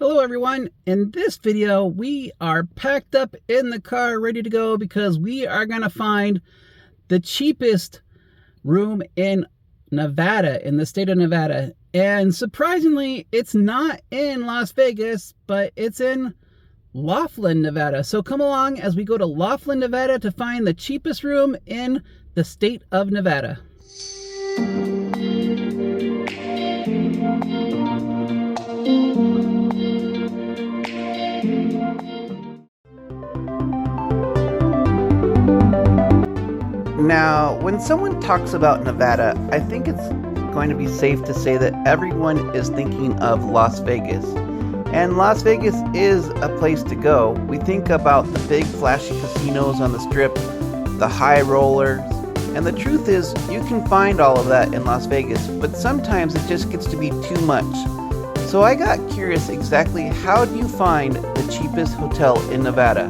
Hello everyone, in this video we are packed up in the car ready to go because we are going to find the cheapest room in Nevada, in the state of Nevada. And surprisingly, it's not in Las Vegas, but it's in Laughlin, Nevada. So come along as we go to Laughlin, Nevada to find the cheapest room in the state of Nevada. Now, when someone talks about Nevada, I think it's going to be safe to say that everyone is thinking of Las Vegas. And Las Vegas is a place to go. We think about the big flashy casinos on the strip, the high rollers, and the truth is you can find all of that in Las Vegas, but sometimes it just gets to be too much. So I got curious exactly how do you find the cheapest hotel in Nevada?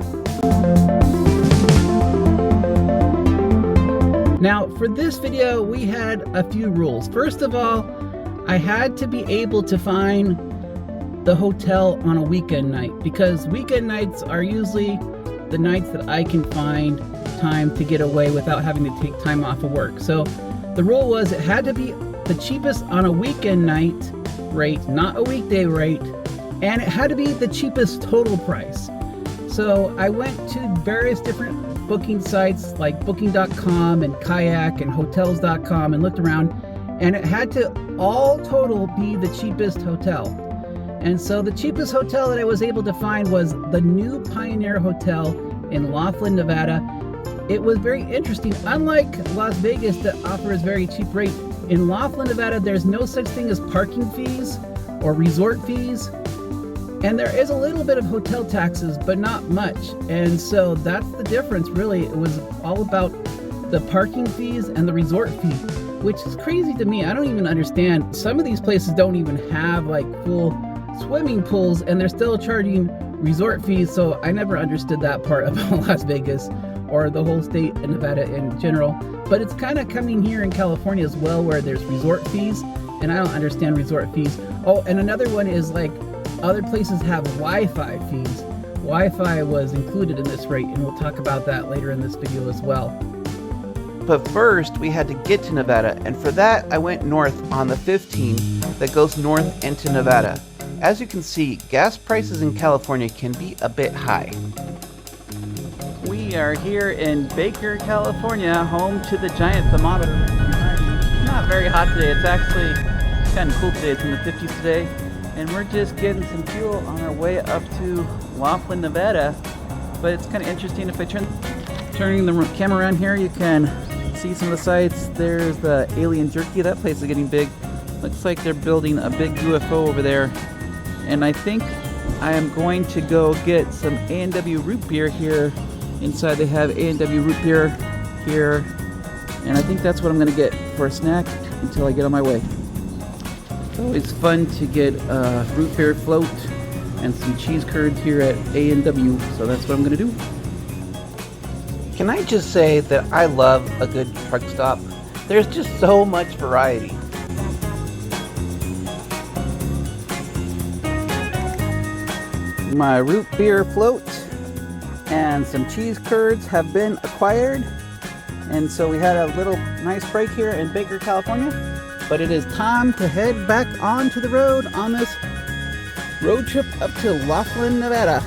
Now, for this video, we had a few rules. First of all, I had to be able to find the hotel on a weekend night because weekend nights are usually the nights that I can find time to get away without having to take time off of work. So the rule was it had to be the cheapest on a weekend night rate, not a weekday rate, and it had to be the cheapest total price. So I went to various different booking sites like booking.com and kayak and hotels.com and looked around, and it had to all total be the cheapest hotel. And so the cheapest hotel that I was able to find was the New Pioneer Hotel in Laughlin, Nevada. It was very interesting. Unlike Las Vegas that offers very cheap rate, in Laughlin, Nevada, there's no such thing as parking fees or resort fees. And there is a little bit of hotel taxes, but not much. And so that's the difference, really. It was all about the parking fees and the resort fee, which is crazy to me. I don't even understand. Some of these places don't even have like full swimming pools and they're still charging resort fees. So I never understood that part about Las Vegas or the whole state of Nevada in general. But it's kind of coming here in California as well, where there's resort fees, and I don't understand resort fees. Oh, and another one is like, other places have Wi-Fi fees. Wi-Fi was included in this rate, and we'll talk about that later in this video as well. But first, we had to get to Nevada, and for that, I went north on the 15 that goes north into Nevada. As you can see, gas prices in California can be a bit high. We are here in Baker, California, home to the giant thermometer. It's not very hot today. It's actually kind of cool today. It's in the 50s today. And we're just getting some fuel on our way up to Laughlin, Nevada. But it's kind of interesting. If I turning the camera around here, you can see some of the sights. There's the Alien Jerky. That place is getting big. Looks like they're building a big UFO over there. And I think I am going to go get some A&W root beer here. Inside they have A&W root beer here. And I think that's what I'm going to get for a snack until I get on my way. It's always fun to get a root beer float and some cheese curds here at A&W, so that's what I'm going to do. Can I just say that I love a good truck stop? There's just so much variety. My root beer float and some cheese curds have been acquired, and so we had a little nice break here in Baker, California. But it is time to head back onto the road on this road trip up to Laughlin, Nevada.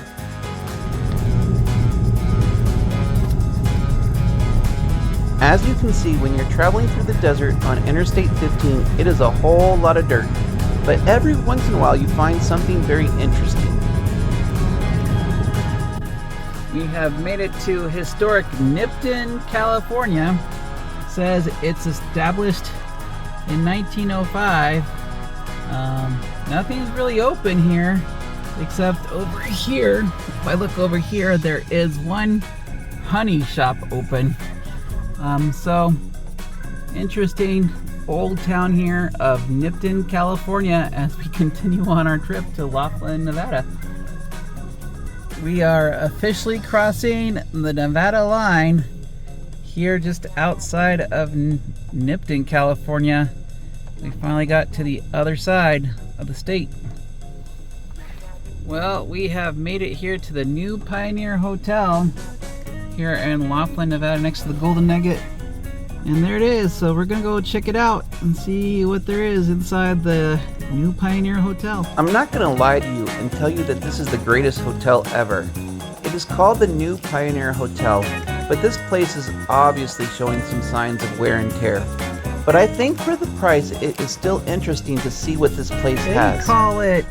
As you can see, when you're traveling through the desert on Interstate 15, it is a whole lot of dirt. But every once in a while you find something very interesting. We have made it to historic Nipton, California. It says it's established in 1905. Nothing's really open here except over here. If I look over here, there is one honey shop open. So interesting old town here of Nipton, California, as we continue on our trip to Laughlin, Nevada. We are officially crossing the Nevada line here just outside of Nipton, California. We finally got to the other side of the state. Well, we have made it here to the new Pioneer Hotel here in Laughlin, Nevada, next to the Golden Nugget. And there it is. So we're gonna go check it out and see what there is inside the new Pioneer Hotel. I'm not gonna lie to you and tell you that this is the greatest hotel ever. It is called the New Pioneer Hotel, but this place is obviously showing some signs of wear and tear. But I think for the price, it is still interesting to see what this place has. They call it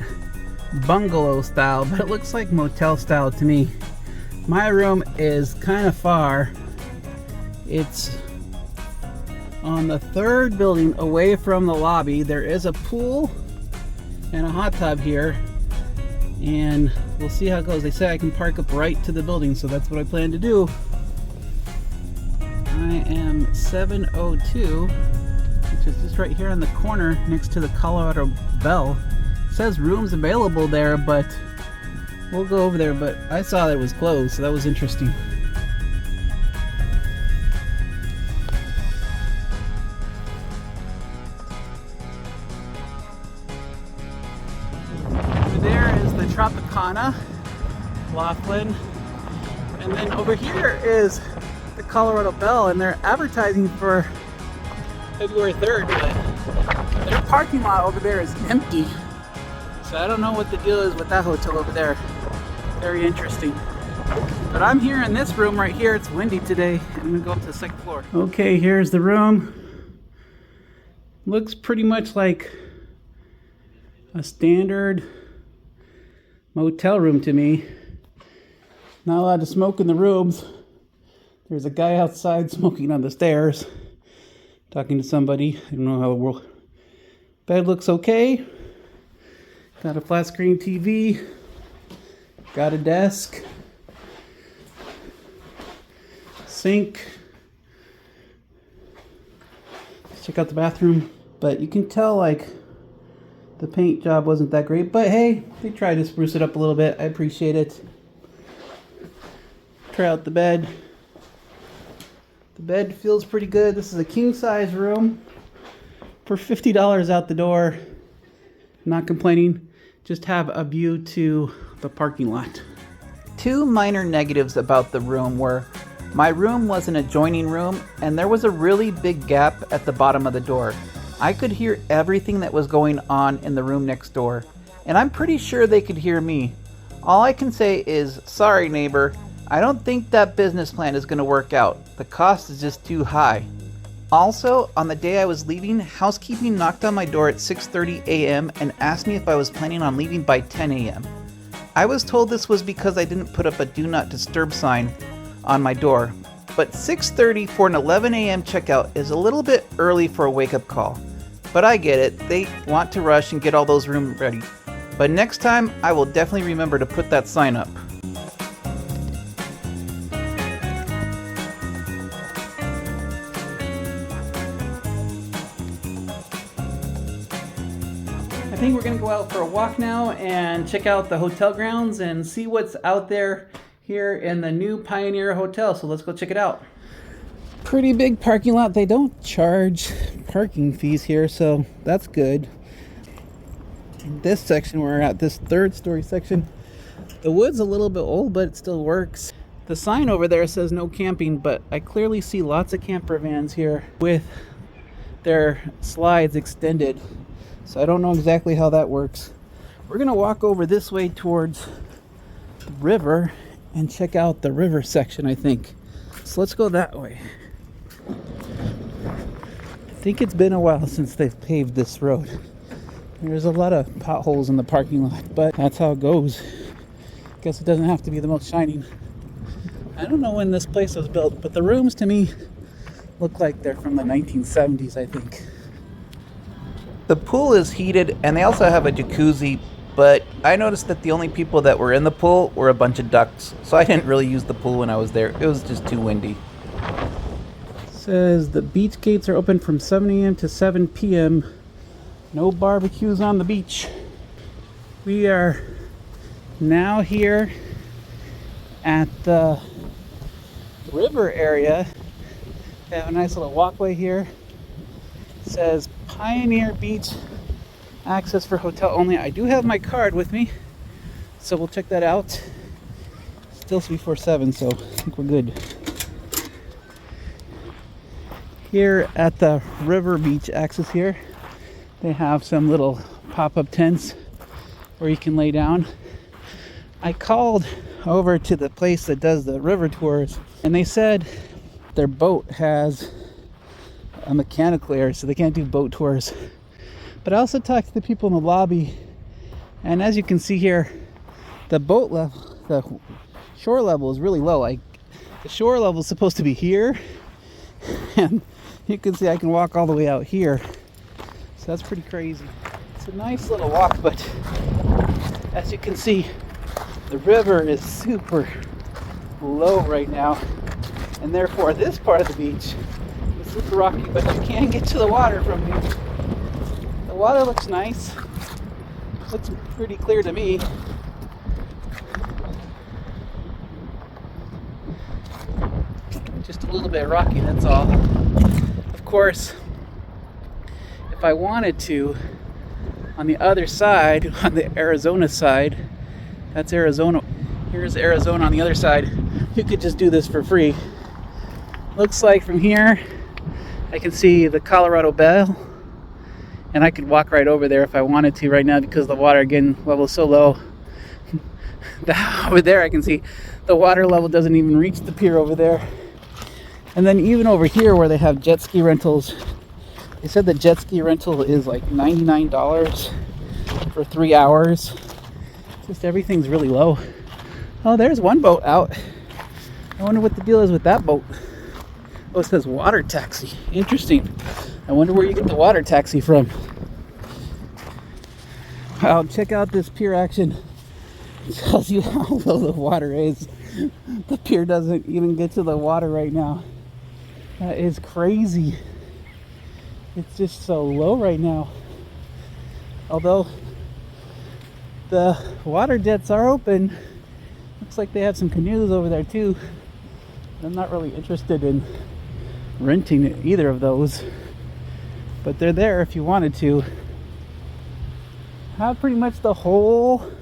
bungalow style, but it looks like motel style to me. My room is kind of far. It's on the third building away from the lobby. There is a pool and a hot tub here, and we'll see how it goes. They say I can park up right to the building, so that's what I plan to do. I am 702, which is just right here on the corner next to the Colorado Bell. It says rooms available there, but we'll go over there. But I saw that it was closed, so that was interesting. There is the Tropicana, Laughlin, and then over here is the Colorado Bell, and they're advertising for February 3rd, but their parking lot over there is empty. So I don't know what the deal is with that hotel over there. Very interesting. But I'm here in this room right here. It's windy today. I'm gonna go up to the second floor. Okay, here's the room. Looks pretty much like a standard motel room to me. Not allowed to smoke in the rooms. There's a guy outside smoking on the stairs, talking to somebody. I don't know how the world. Bed looks okay. Got a flat screen TV. Got a desk. Sink. Let's check out the bathroom. But you can tell like the paint job wasn't that great. But hey, they tried to spruce it up a little bit. I appreciate it. Try out the bed. The bed feels pretty good. This is a king size room for $50 out the door. Not complaining. Just have a view to the parking lot. Two minor negatives about the room were my room was an adjoining room and there was a really big gap at the bottom of the door. I could hear everything that was going on in the room next door, and I'm pretty sure they could hear me. All I can say is, sorry neighbor, I don't think that business plan is going to work out. The cost is just too high. Also, on the day I was leaving, housekeeping knocked on my door at 6:30 a.m. and asked me if I was planning on leaving by 10 a.m. I was told this was because I didn't put up a do not disturb sign on my door, but 6:30 for an 11 a.m. checkout is a little bit early for a wake-up call. But I get it, they want to rush and get all those rooms ready. But next time, I will definitely remember to put that sign up. I think we're gonna go out for a walk now and check out the hotel grounds and see what's out there here in the new Pioneer Hotel. So let's go check it out. Pretty big parking lot. They don't charge parking fees here, so that's good. In this section, we're at this third story section. The wood's a little bit old, but it still works. The sign over there says no camping, but I clearly see lots of camper vans here with their slides extended. So I don't know exactly how that works. We're gonna walk over this way towards the river and check out the river section, I think. So let's go that way. I think it's been a while since they've paved this road. There's a lot of potholes in the parking lot, but that's how it goes. Guess it doesn't have to be the most shining. I don't know when this place was built, but the rooms to me look like they're from the 1970s, I think. The pool is heated and they also have a jacuzzi, but I noticed that the only people that were in the pool were a bunch of ducks, so I didn't really use the pool when I was there. It was just too windy. Says the beach gates are open from 7 a.m. to 7 p.m. No barbecues on the beach. We are now here at the river area. They have a nice little walkway here. It says Pioneer Beach access for hotel only. I do have my card with me, So we'll check that out. Still before 7, so I think we're good. Here at the river beach access here, they have some little pop-up tents where you can lay down. I called over to the place that does the river tours, and they said their boat has a mechanical error, so they can't do boat tours. But I also talked to the people in the lobby, and as you can see here, the boat level, the shore level is really low. Like, the shore level is supposed to be here, and you can see I can walk all the way out here. So that's pretty crazy. It's a nice little walk, but as you can see, the river is super low right now, and therefore this part of the beach is super rocky, but you can get to the water from here. The water looks nice. Looks pretty clear to me. Just a little bit rocky, that's all. Of course, if I wanted to, on the other side, on the Arizona side, that's Arizona, here's Arizona on the other side, you could just do this for free. Looks like from here I can see the Colorado Belle, and I could walk right over there if I wanted to right now, because the water again level is so low. Over there I can see the water level doesn't even reach the pier over there. And then even over here where they have jet ski rentals, they said the jet ski rental is like $99 for 3 hours. Just everything's really low. Oh, there's one boat out. I wonder what the deal is with that boat. Oh, it says water taxi. Interesting. I wonder where you get the water taxi from. Wow, check out this pier action. It tells you how low the water is. The pier doesn't even get to the water right now. That is crazy. It's just so low right now. Although the water jets are open, looks like they have some canoes over there too. I'm not really interested in renting either of those, but they're there if you wanted to. I have pretty much the whole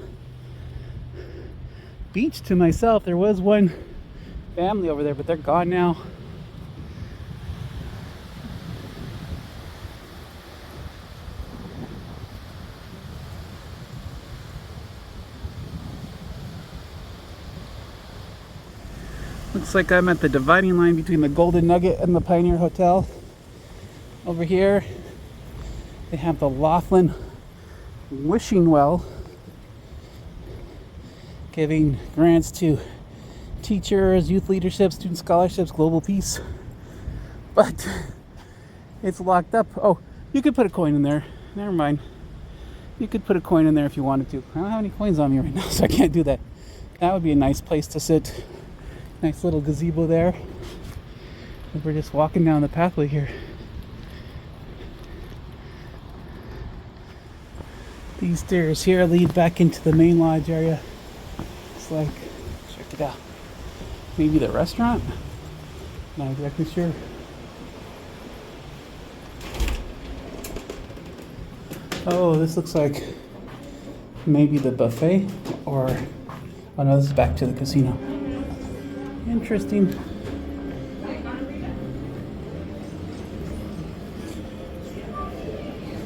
beach to myself. There was one family over there, but they're gone now. Looks like I'm at the dividing line between the Golden Nugget and the Pioneer Hotel. Over here, they have the Laughlin Wishing Well, giving grants to teachers, youth leadership, student scholarships, global peace. But it's locked up. Oh, you could put a coin in there. Never mind. You could put a coin in there if you wanted to. I don't have any coins on me right now, so I can't do that. That would be a nice place to sit. Nice little gazebo there. And we're just walking down the pathway here. These stairs here lead back into the main lodge area. It's like, check it out. Maybe the restaurant? Not exactly sure. Oh, this looks like maybe the buffet, or oh no, this is back to the casino. Interesting.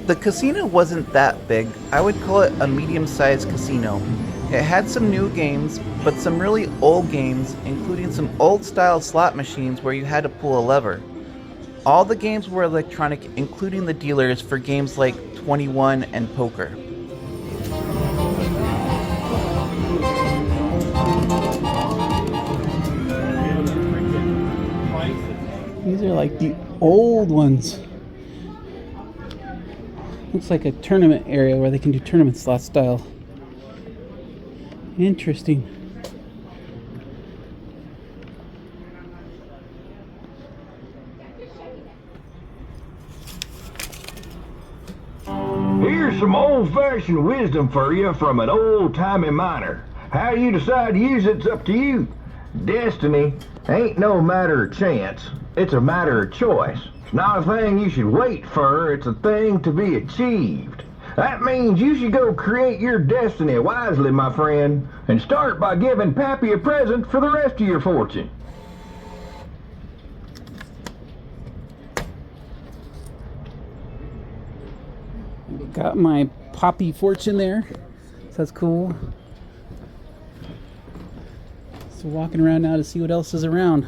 The casino wasn't that big. I would call it a medium-sized casino. It had some new games, but some really old games, including some old-style slot machines where you had to pull a lever. All the games were electronic, including the dealers for games like 21 and poker. These are like the old ones. Looks like a tournament area where they can do tournament slot style. Interesting. Here's some old-fashioned wisdom for you from an old-timey miner. How you decide to use it's up to you. Destiny ain't no matter of chance. It's a matter of choice. It's not a thing you should wait for. It's a thing to be achieved. That means you should go create your destiny wisely, my friend, and start by giving Pappy a present for the rest of your fortune. Got my Poppy fortune there. So that's cool. So walking around now to see what else is around.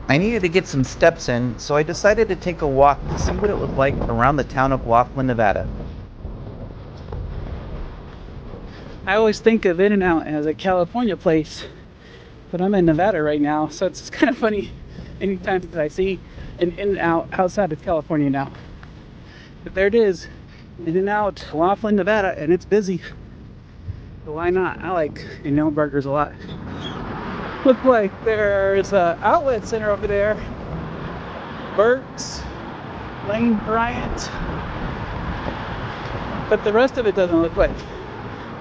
I needed to get some steps in, so I decided to take a walk to see what it was like around the town of Laughlin, Nevada. I always think of In-N-Out as a California place, but I'm in Nevada right now, so it's kind of funny anytime that I see an In-N-Out outside of California now. But there it is, In-N-Out, Laughlin, Nevada, and it's busy. So why not? I like In-N-Out burgers a lot. Look like there's an outlet center over there. Burt's, Lane Bryant. But the rest of it doesn't look like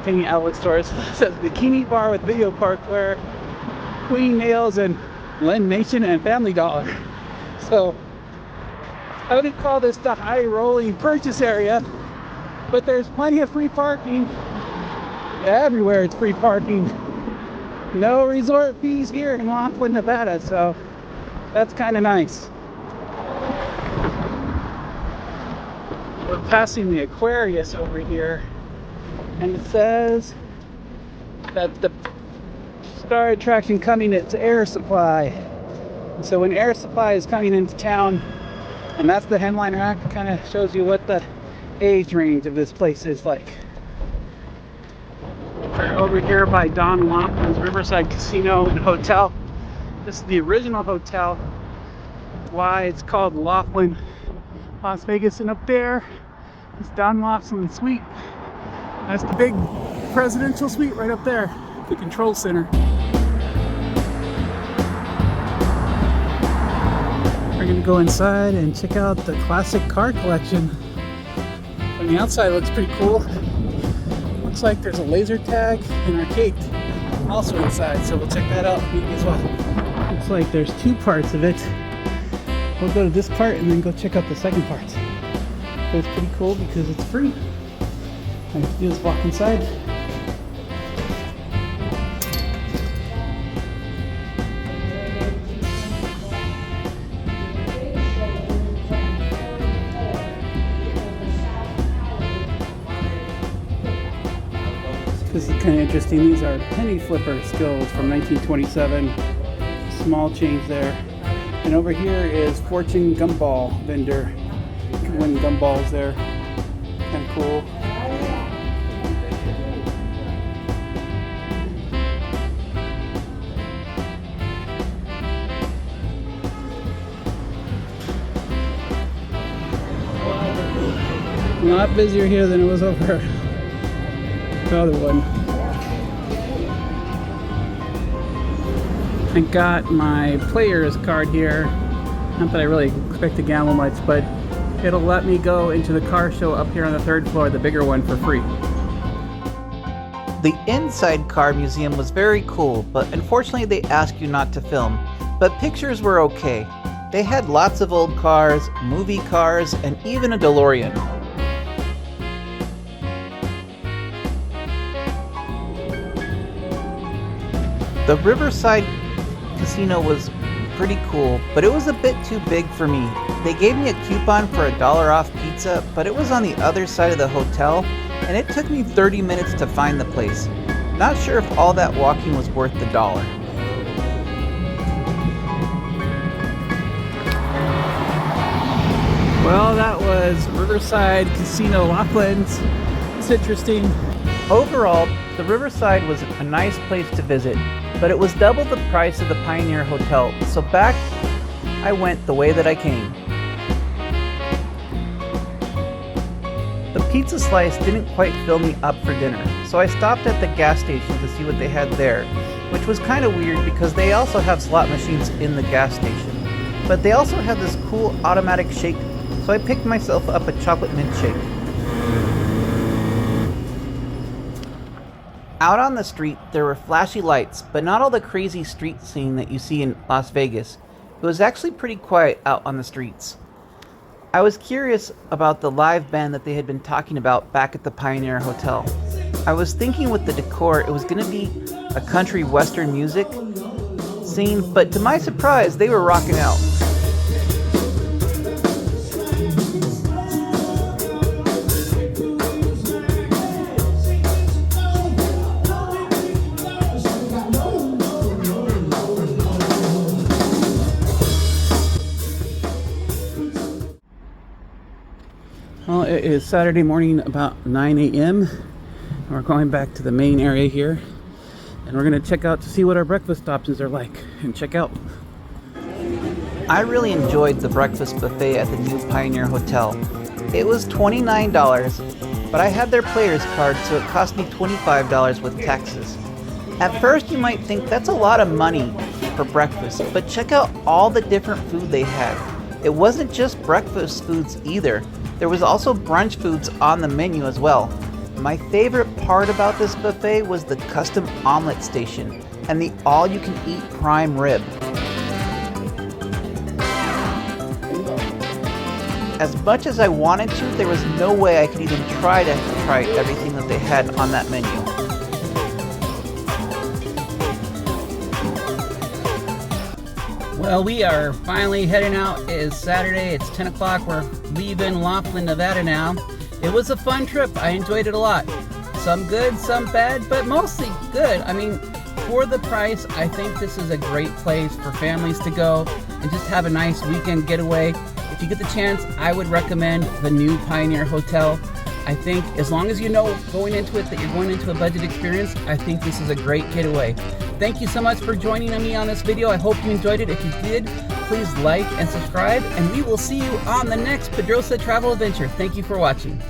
any outlet stores. It says Bikini Bar with Video Parkwear, Queen Nails, and Len Nation and Family Dollar. So I wouldn't call this the high rolling purchase area, but there's plenty of free parking. Everywhere it's free parking. No resort fees here in Laughlin, Nevada, so that's kind of nice. We're passing the Aquarius over here, and it says that the star attraction coming is Air Supply. And so when Air Supply is coming into town, and that's the headliner act, kind of shows you what the age range of this place is like. We're over here by Don Laughlin's Riverside Casino and Hotel. This is the original hotel. Why it's called Laughlin Las Vegas, and up there is Don Laughlin Suite. That's the big presidential suite right up there, the control center. We're gonna go inside and check out the classic car collection. From the outside, it looks pretty cool. Looks like there's a laser tag and arcade also inside, so we'll check that out as well. Looks like there's two parts of it. We'll go to this part and then go check out the second part. So it's pretty cool because it's free. All you have to do is walk inside. This is kind of interesting. These are penny flipper skills from 1927. Small change there. And over here is Fortune Gumball vendor. You can win gumballs there. Kind of cool. A lot busier here than it was over the other one. I got my player's card here. Not that I really expect to gamble much, but it'll let me go into the car show up here on the third floor, the bigger one, for free. The inside car museum was very cool, but unfortunately they ask you not to film. But pictures were okay. They had lots of old cars, movie cars, and even a DeLorean. The Riverside Casino was pretty cool, but it was a bit too big for me. They gave me a coupon for $1 off pizza, but it was on the other side of the hotel, and it took me 30 minutes to find the place. Not sure if all that walking was worth the $1. Well, that was Riverside Casino Laughlin's. It's interesting. Overall, the Riverside was a nice place to visit, but it was double the price of the Pioneer Hotel, so back I went the way that I came. The pizza slice didn't quite fill me up for dinner, so I stopped at the gas station to see what they had there, which was kind of weird because they also have slot machines in the gas station. But they also have this cool automatic shake, so I picked myself up a chocolate mint shake. Out on the street, there were flashy lights, but not all the crazy street scene that you see in Las Vegas. It was actually pretty quiet out on the streets. I was curious about the live band that they had been talking about back at the Pioneer Hotel. I was thinking with the decor it was going to be a country western music scene, but to my surprise they were rocking out. Well, it is Saturday morning about 9 a.m. We're going back to the main area here, and we're going to check out to see what our breakfast options are like, and check out. I really enjoyed the breakfast buffet at the new Pioneer Hotel. It was $29, but I had their player's card, so it cost me $25 with taxes. At first you might think that's a lot of money for breakfast, but check out all the different food they had. It wasn't just breakfast foods either. There was also brunch foods on the menu as well. My favorite part about this buffet was the custom omelet station and the all-you-can-eat prime rib. As much as I wanted to, there was no way I could even try everything that they had on that menu. Well, we are finally heading out. It is Saturday, it's 10 o'clock. We're leaving Laughlin, Nevada now. It was a fun trip. I enjoyed it a lot. Some good, some bad, but mostly good. I mean, for the price, I think this is a great place for families to go and just have a nice weekend getaway. If you get the chance, I would recommend the new Pioneer Hotel. I think as long as you know going into it that you're going into a budget experience, I think this is a great getaway. Thank you so much for joining me on this video. I hope you enjoyed it. If you did, please like and subscribe, and we will see you on the next Pedroza travel adventure. Thank you for watching.